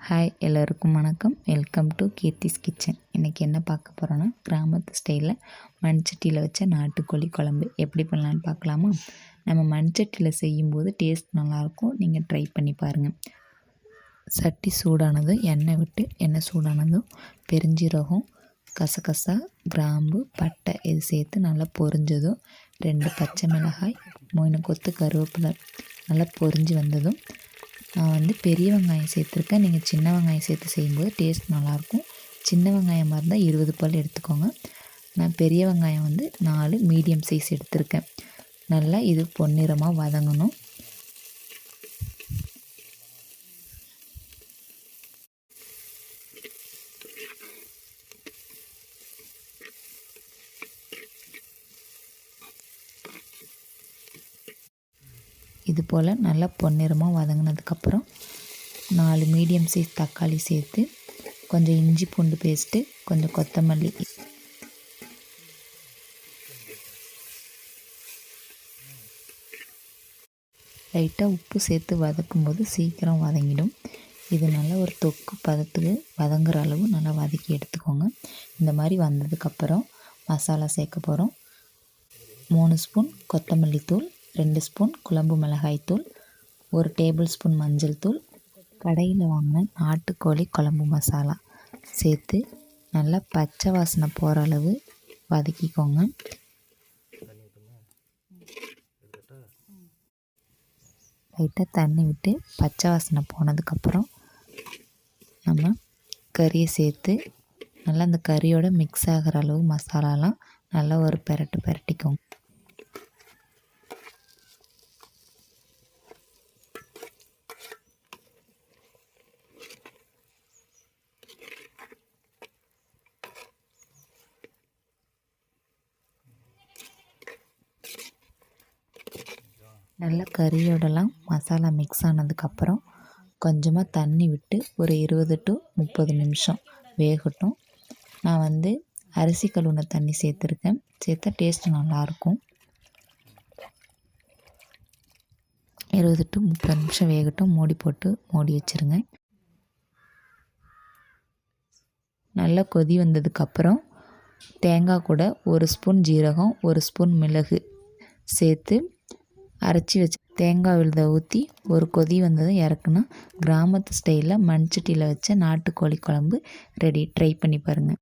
Hi எல்லோருக்கும் வணக்கம். Welcome to Keerthi's kitchen. இன்றைக்கி என்ன பார்க்க போகிறோன்னா, கிராமத்து ஸ்டைலில் மண்சட்டியில் வச்ச நாட்டுக்கோழி குழம்பு எப்படி பண்ணலான்னு பார்க்கலாமா? நம்ம மண்சட்டியில் செய்யும்போது டேஸ்ட் நல்லாயிருக்கும். நீங்கள் ட்ரை பண்ணி பாருங்கள். சட்டி சூடானதும் எண்ணெய் சூடானதும் பெருஞ்சீரகம், கசகசா, கிராம்பு, பட்டை இது சேர்த்து நல்லா பொரிஞ்சதும் 2 பச்சை மிளகாய், 3 கொத்து கருவேப்பிலை நல்லா பொரிஞ்சு வந்ததும் நான் பெரிய வெங்காயம் சேர்த்துருக்கேன். நீங்கள் சின்ன வெங்காயம் சேர்த்து செய்யும்போது டேஸ்ட் நல்லாயிருக்கும். சின்ன வெங்காயமாக இருந்தால் 20 பல் எடுத்துக்கோங்க. நான் பெரிய வெங்காயம் 4 மீடியம் சைஸ் எடுத்திருக்கேன். நல்லா இது பொன்னிறமாக வதங்கணும். இது போல் நல்லா பொன்னிறமாக வதங்கினதுக்கப்புறம் 4 மீடியம் சைஸ் தக்காளி சேர்த்து கொஞ்சம் இஞ்சி பூண்டு பேஸ்ட்டு, கொஞ்சம் கொத்தமல்லி, லைட்டாக உப்பு சேர்த்து வதக்கும்போது சீக்கிரம் வதங்கிடும். இது நல்லா ஒரு தொக்கு பதத்துக்கு வதங்குற அளவு நல்லா வதக்கி எடுத்துக்கோங்க. இந்த மாதிரி வந்ததுக்கப்புறம் மசாலா சேர்க்க போகிறோம். 3 ஸ்பூன் கொத்தமல்லி தூள், 2 ஸ்பூன் குழம்பு மிளகாய்த்தூள், 1 டேபிள் ஸ்பூன் மஞ்சள் தூள், கடையில் வாங்கின நாட்டுக்கோழி குழம்பு மசாலா சேர்த்து நல்லா பச்சை வாசனை போகிற அளவு வதக்கிக்கோங்க. லைட்டாக தண்ணி விட்டு பச்சை வாசனை போனதுக்கப்புறம் நம்ம கறியை சேர்த்து நல்லா அந்த கறியோட மிக்ஸ் ஆகிற அளவு மசாலாலாம் நல்லா ஒரு பிரட்டிக்கோங்க. நல்லா கறியோடலாம் மசாலா மிக்ஸ் ஆனதுக்கப்புறம் கொஞ்சமாக தண்ணி விட்டு ஒரு 20 to 30 நிமிஷம் வேகட்டும். நான் அரிசி கழுவுன தண்ணி சேர்த்துருக்கேன். சேர்த்தா டேஸ்ட் நல்லாயிருக்கும். 20 to 30 நிமிஷம் வேகட்டும். மூடி போட்டு மூடி வச்சுருங்க. நல்லா கொதி வந்ததுக்கப்புறம் தேங்காய் கூட 1 ஸ்பூன் ஜீரகம், 1 ஸ்பூன் மிளகு சேர்த்து அரைச்சி வச்சு தேங்காய் விழுதை ஊற்றி ஒரு கொதி வந்ததும் இறக்குனா கிராமத்து ஸ்டைலில் மண்சட்டியில் வச்ச நாட்டுக்கோழி குழம்பு ரெடி. ட்ரை பண்ணி பாருங்கள்.